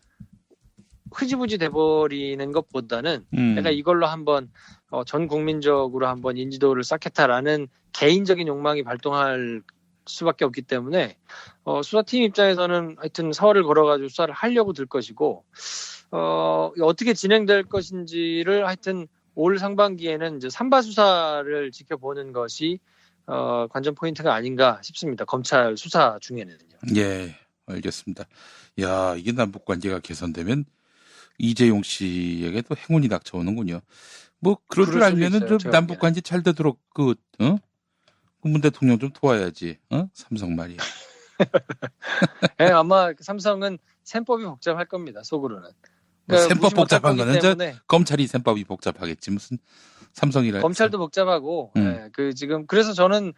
Speaker 2: 흐지부지 돼버리는 것보다는 내가 이걸로 한번 전 국민적으로 한번 인지도를 쌓겠다라는 개인적인 욕망이 발동할 수밖에 없기 때문에 수사팀 입장에서는 하여튼 서를 걸어가지고 수사를 하려고 들 것이고 어떻게 진행될 것인지를 하여튼 올 상반기에는 이제 삼바 수사를 지켜보는 것이 관전 포인트가 아닌가 싶습니다. 검찰 수사 중에는요.
Speaker 1: 예, 알겠습니다. 야, 이게 남북 관계가 개선되면 이재용 씨에게도 행운이 닥쳐오는군요. 뭐 그럴 줄 알면은 좀 남북 관계 잘 되도록 그 문 대통령 좀 도와야지. 삼성 말이야.
Speaker 2: 네, 아마 삼성은 셈법이 복잡할 겁니다. 속으로는.
Speaker 1: 그러니까 셈법 복잡한 거는 검찰이 셈법이 복잡하겠지. 무슨 삼성이라.
Speaker 2: 검찰도 복잡하고. 지금 그래서 저는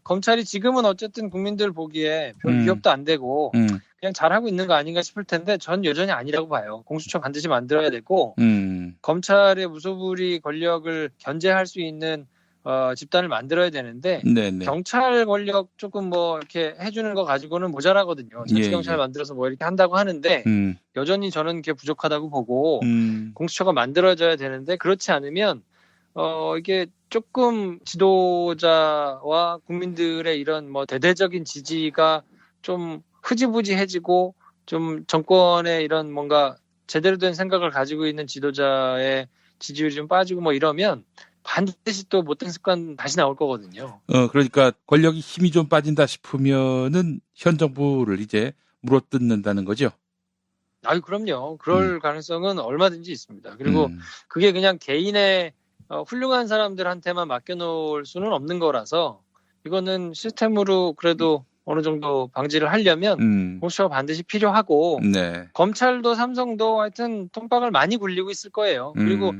Speaker 2: 검찰이 지금은 어쨌든 국민들 보기에 별 위협도 안 되고 그냥 잘하고 있는 거 아닌가 싶을 텐데 전 여전히 아니라고 봐요. 공수처 반드시 만들어야 되고 검찰의 무소불위 권력을 견제할 수 있는 집단을 만들어야 되는데 경찰 권력 조금 뭐 이렇게 해주는 거 가지고는 모자라거든요. 자치경찰 만들어서 뭐 이렇게 한다고 하는데 여전히 저는 그게 부족하다고 보고 공수처가 만들어져야 되는데 그렇지 않으면 이게 조금 지도자와 국민들의 이런 뭐 대대적인 지지가 좀 흐지부지해지고 좀 정권의 이런 뭔가 제대로 된 생각을 가지고 있는 지도자의 지지율이 좀 빠지고 뭐 이러면 반드시 또 못된 습관 다시 나올 거거든요.
Speaker 1: 그러니까 권력이 힘이 좀 빠진다 싶으면은 현 정부를 이제 물어뜯는다는 거죠.
Speaker 2: 그럼요. 그럴 가능성은 얼마든지 있습니다. 그리고 그게 그냥 개인의 훌륭한 사람들한테만 맡겨놓을 수는 없는 거라서 이거는 시스템으로 그래도 어느 정도 방지를 하려면 공수처가 반드시 필요하고 검찰도 삼성도 하여튼 통박을 많이 굴리고 있을 거예요. 그리고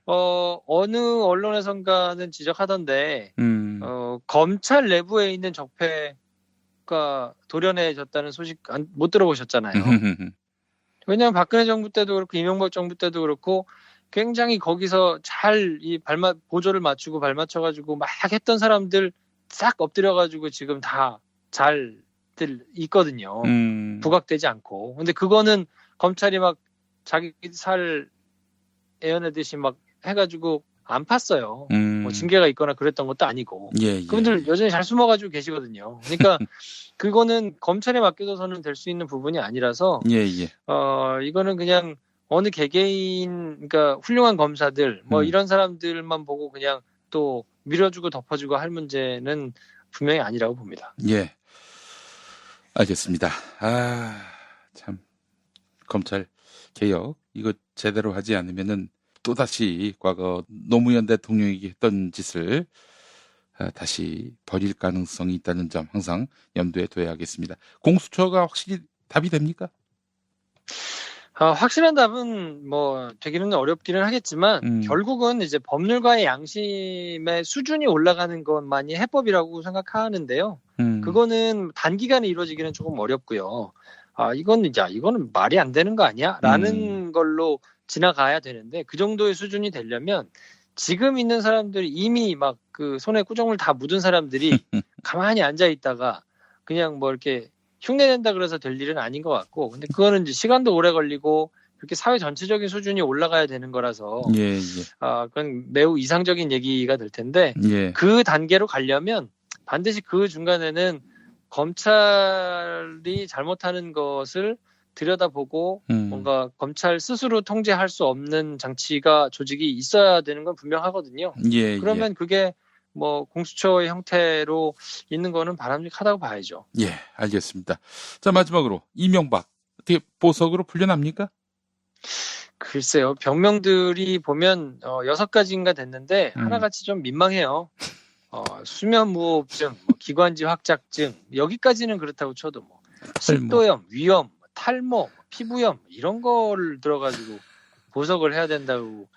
Speaker 2: 어느 언론에선가는 지적하던데 검찰 내부에 있는 적폐가 도려내졌다는 소식 못 들어보셨잖아요. 왜냐하면 박근혜 정부 때도 그렇고 이명박 정부 때도 그렇고 굉장히 거기서 잘 이 보조를 맞추고 발 맞춰가지고 막 했던 사람들 싹 엎드려가지고 지금 다 잘들 있거든요. 부각되지 않고. 근데 그거는 검찰이 막 자기 살 애연애듯이 막 해가지고 안 팠어요. 뭐 징계가 있거나 그랬던 것도 아니고. 그분들 여전히 잘 숨어가지고 계시거든요. 그러니까 그거는 검찰에 맡겨둬서는 될 수 있는 부분이 아니라서 이거는 그냥 어느 개개인, 그러니까 훌륭한 검사들 뭐 이런 사람들만 보고 그냥 또 밀어주고 덮어주고 할 문제는 분명히 아니라고 봅니다.
Speaker 1: 예, 알겠습니다. 참 검찰 개혁 이거 제대로 하지 않으면은 또다시 과거 노무현 대통령이 했던 짓을 다시 벌일 가능성이 있다는 점 항상 염두에 둬야겠습니다. 공수처가 확실히 답이 됩니까?
Speaker 2: 확실한 답은 뭐 되기는 어렵기는 하겠지만 결국은 이제 법률가의 양심의 수준이 올라가는 것만이 해법이라고 생각하는데요. 그거는 단기간에 이루어지기는 조금 어렵고요. 이거는 말이 안 되는 거 아니야? 라는 걸로 지나가야 되는데 그 정도의 수준이 되려면 지금 있는 사람들이 이미 막 그 손에 꾸정물 다 묻은 사람들이 가만히 앉아 있다가 그냥 뭐 이렇게 흉내낸다 그래서 될 일은 아닌 것 같고, 근데 그거는 이제 시간도 오래 걸리고 그렇게 사회 전체적인 수준이 올라가야 되는 거라서
Speaker 1: 예, 예,
Speaker 2: 그건 매우 이상적인 얘기가 될 텐데,
Speaker 1: 예.
Speaker 2: 그 단계로 가려면 반드시 그 중간에는 검찰이 잘못하는 것을 들여다보고 뭔가 검찰 스스로 통제할 수 없는 장치가 조직이 있어야 되는 건 분명하거든요.
Speaker 1: 예,
Speaker 2: 그러면 그게 뭐 공수처의 형태로 있는 거는 바람직하다고 봐야죠.
Speaker 1: 예, 알겠습니다. 자, 마지막으로 이명박 어떻게 보석으로 풀려납니까?
Speaker 2: 글쎄요, 병명들이 보면 6가지인가 됐는데 하나같이 좀 민망해요. 수면무호흡증, 기관지 확장증, 여기까지는 그렇다고 쳐도 뭐 식도염, 위염, 탈모, 피부염 이런 거를 들어가지고 보석을 해야 된다고,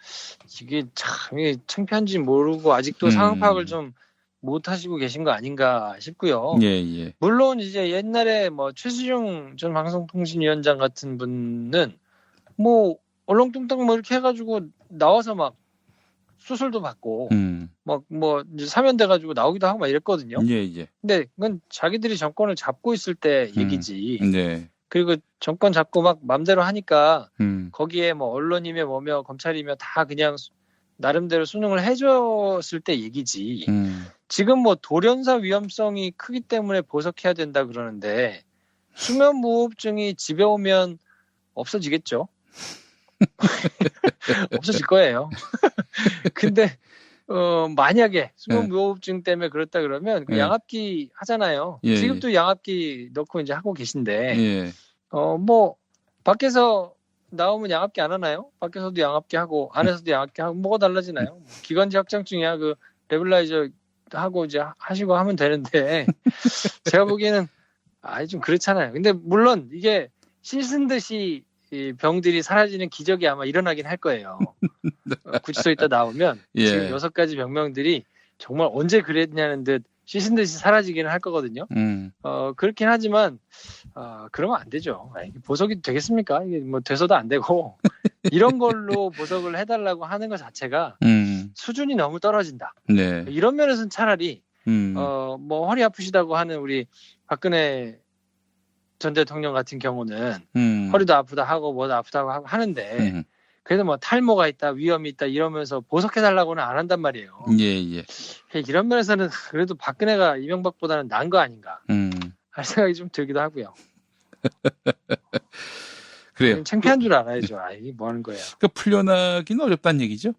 Speaker 2: 이게 참 창피한지 모르고 아직도 상황 파악을 좀 못 하시고 계신 거 아닌가 싶고요.
Speaker 1: 예, 예.
Speaker 2: 물론 이제 옛날에 뭐 최수중 전 방송통신위원장 같은 분은 뭐 얼렁뚱땅 뭐 이렇게 해가지고 나와서 막 수술도 받고 뭐 이제 사면돼가지고 나오기도 하고 막 이랬거든요.
Speaker 1: 예, 예.
Speaker 2: 근데 그건 자기들이 정권을 잡고 있을 때 얘기지.
Speaker 1: 네.
Speaker 2: 그리고 정권 잡고 막 맘대로 하니까 거기에 뭐 언론이며 뭐며 검찰이며 다 그냥 나름대로 수능을 해줬을 때 얘기지. 지금 뭐 돌연사 위험성이 크기 때문에 보석해야 된다 그러는데 수면무호흡증이 집에 오면 없어지겠죠. 없어질 거예요. 근데 만약에 수면무호흡증 때문에 그렇다 그러면 그 양압기 하잖아요.
Speaker 1: 예,
Speaker 2: 지금도 양압기 넣고 이제 하고 계신데
Speaker 1: 예.
Speaker 2: 뭐 밖에서 나오면 양압기 안 하나요? 밖에서도 양압기 하고 안에서도 양압기 하고 뭐가 달라지나요? 기관지 확장증이야 그 레블라이저 하고 이제 하시고 하면 되는데 제가 보기에는 좀 그렇잖아요. 근데 물론 이게 씻은 듯이 이 병들이 사라지는 기적이 아마 일어나긴 할 거예요. 구치소에 있다 나오면
Speaker 1: 예.
Speaker 2: 지금 6가지 병명들이 정말 언제 그랬냐는 듯 씻은 듯이 사라지기는 할 거거든요. 그렇긴 하지만 그러면 안 되죠. 보석이 되겠습니까? 이게 뭐 돼서도 안 되고 이런 걸로 보석을 해달라고 하는 것 자체가 수준이 너무 떨어진다.
Speaker 1: 네.
Speaker 2: 이런 면에서는 차라리 뭐 허리 아프시다고 하는 우리 박근혜 전 대통령 같은 경우는 허리도 아프다 하고 뭐도 아프다고 하고 하는데 그래도 뭐 탈모가 있다, 위험이 있다 이러면서 보석해달라고는 안 한단 말이에요.
Speaker 1: 예, 예.
Speaker 2: 이런 면에서는 그래도 박근혜가 이명박보다는 나은 거 아닌가 할 생각이 좀 들기도 하고요.
Speaker 1: 그래요.
Speaker 2: 창피한 줄 알아야죠. 이게 뭐 하는 거예요.
Speaker 1: 그러니까 풀려나기는 어렵다는 얘기죠?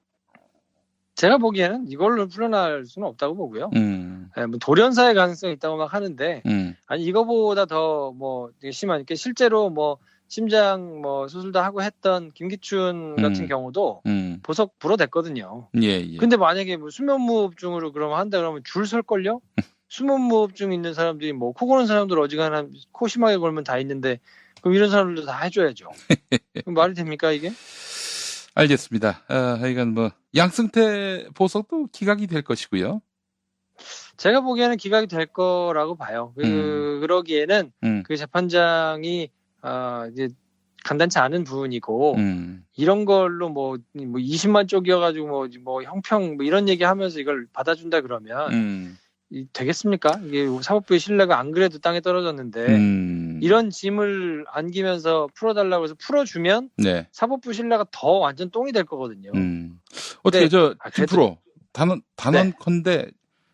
Speaker 2: 제가 보기에는 이걸로 풀려날 수는 없다고 보고요. 뭐 돌연사의 가능성이 있다고 막 하는데 아니 이거보다 더 뭐 심한 게 실제로 뭐 심장 뭐 수술도 하고 했던 김기춘 같은 경우도 보석 불어댔거든요.
Speaker 1: 예, 예.
Speaker 2: 근데 만약에 뭐 수면무호흡증으로 그러면 한다 그러면 줄 설걸요? 수면무호흡증 있는 사람들이 뭐 코 고는 사람들 어지간한 코 심하게 걸면 다 있는데 그럼 이런 사람들도 다 해줘야죠. 그럼 말이 됩니까 이게?
Speaker 1: 알겠습니다. 하여간 뭐 양승태 보석도 기각이 될 것이고요.
Speaker 2: 제가 보기에는 기각이 될 거라고 봐요. 그러기에는 그 재판장이 이제 간단치 않은 부분이고 이런 걸로 뭐 20만 쪽이어가지고 뭐 형평 뭐 이런 얘기하면서 이걸 받아준다 그러면 되겠습니까? 이게 사법부의 신뢰가 안 그래도 땅에 떨어졌는데 이런 짐을 안기면서 풀어달라고 해서 풀어주면
Speaker 1: 네.
Speaker 2: 사법부 신뢰가 더 완전 똥이 될 거거든요.
Speaker 1: 어떻게
Speaker 2: 그래도,
Speaker 1: 단언컨대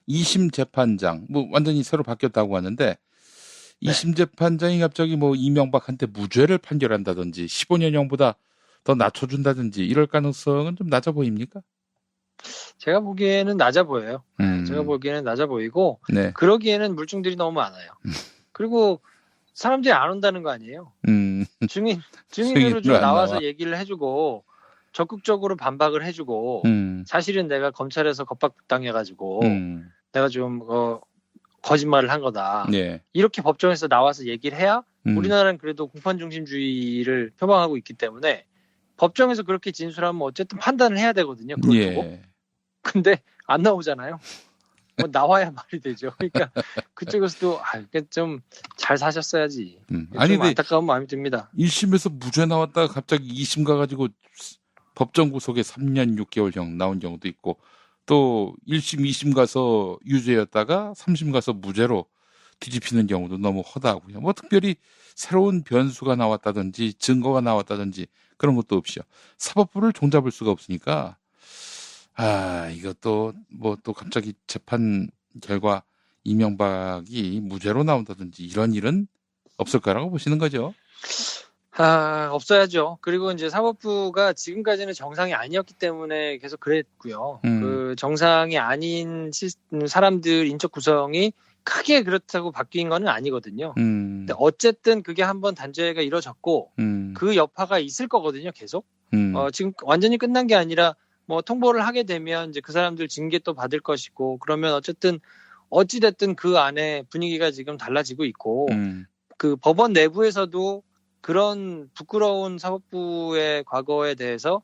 Speaker 1: 2심 재판장 뭐 완전히 새로 바뀌었다고 하는데 2심 재판장이 갑자기 뭐 이명박한테 무죄를 판결한다든지 15년형보다 더 낮춰준다든지 이럴 가능성은 좀 낮아 보입니까?
Speaker 2: 제가 보기에는 낮아 보여요. 제가 보기에는 낮아 보이고
Speaker 1: 네.
Speaker 2: 그러기에는 물증들이 너무 많아요. 그리고 사람들이 안 온다는 거 아니에요. 증인으로 좀 나와서 얘기를 해주고 적극적으로 반박을 해주고 사실은 내가 검찰에서 겁박당해가지고 내가 좀 거짓말을 한 거다.
Speaker 1: 네.
Speaker 2: 이렇게 법정에서 나와서 얘기를 해야 우리나라는 그래도 공판중심주의를 표방하고 있기 때문에 법정에서 그렇게 진술하면 어쨌든 판단을 해야 되거든요. 그걸 두고.
Speaker 1: 예.
Speaker 2: 근데 안 나오잖아요. 뭐 나와야 말이 되죠. 그러니까 그쪽에서도 좀 잘 사셨어야지.
Speaker 1: 아니,
Speaker 2: 좀 안타까운 마음이 듭니다.
Speaker 1: 1심에서 무죄 나왔다가 갑자기 2심 가가지고 법정 구속에 3년 6개월형 나온 경우도 있고 또 1심, 2심 가서 유죄였다가 3심 가서 무죄로 뒤집히는 경우도 너무 허다하고요. 뭐 특별히 새로운 변수가 나왔다든지 증거가 나왔다든지 그런 것도 없이요. 사법부를 종잡을 수가 없으니까 이것도 뭐 또 갑자기 재판 결과 이명박이 무죄로 나온다든지 이런 일은 없을 거라고 보시는 거죠?
Speaker 2: 없어야죠. 그리고 이제 사법부가 지금까지는 정상이 아니었기 때문에 계속 그랬고요. 그 정상이 아닌 사람들 인적 구성이 크게 그렇다고 바뀐 건 아니거든요. 근데 어쨌든 그게 한번 단죄가 이루어졌고 그 여파가 있을 거거든요. 계속. 지금 완전히 끝난 게 아니라 뭐 통보를 하게 되면 이제 그 사람들 징계 또 받을 것이고 그러면 어찌됐든 그 안에 분위기가 지금 달라지고 있고 그 법원 내부에서도 그런 부끄러운 사법부의 과거에 대해서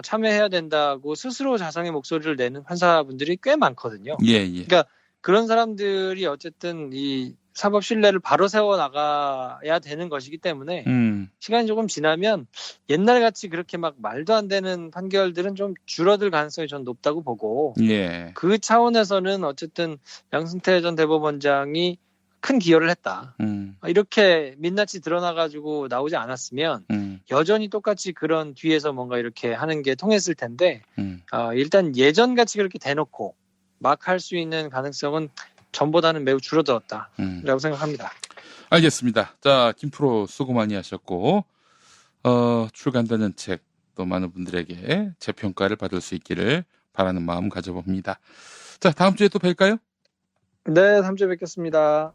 Speaker 2: 참여해야 된다고 스스로 자성의 목소리를 내는 판사분들이 꽤 많거든요.
Speaker 1: 예.
Speaker 2: 그러니까 그런 사람들이 어쨌든 이 사법 신뢰를 바로 세워 나가야 되는 것이기 때문에 시간이 조금 지나면 옛날같이 그렇게 막 말도 안 되는 판결들은 좀 줄어들 가능성이 전 높다고 보고
Speaker 1: 예.
Speaker 2: 그 차원에서는 어쨌든 양승태 전 대법원장이 큰 기여를 했다. 이렇게 민낯이 드러나가지고 나오지 않았으면 여전히 똑같이 그런 뒤에서 뭔가 이렇게 하는 게 통했을 텐데 일단 예전같이 그렇게 대놓고 막 할 수 있는 가능성은 전보다는 매우 줄어들었다라고 생각합니다.
Speaker 1: 알겠습니다. 자, 김프로 수고 많이 하셨고 출간되는 책 또 많은 분들에게 재평가를 받을 수 있기를 바라는 마음 가져봅니다. 자, 다음 주에 또 뵐까요?
Speaker 2: 네, 다음 주에 뵙겠습니다.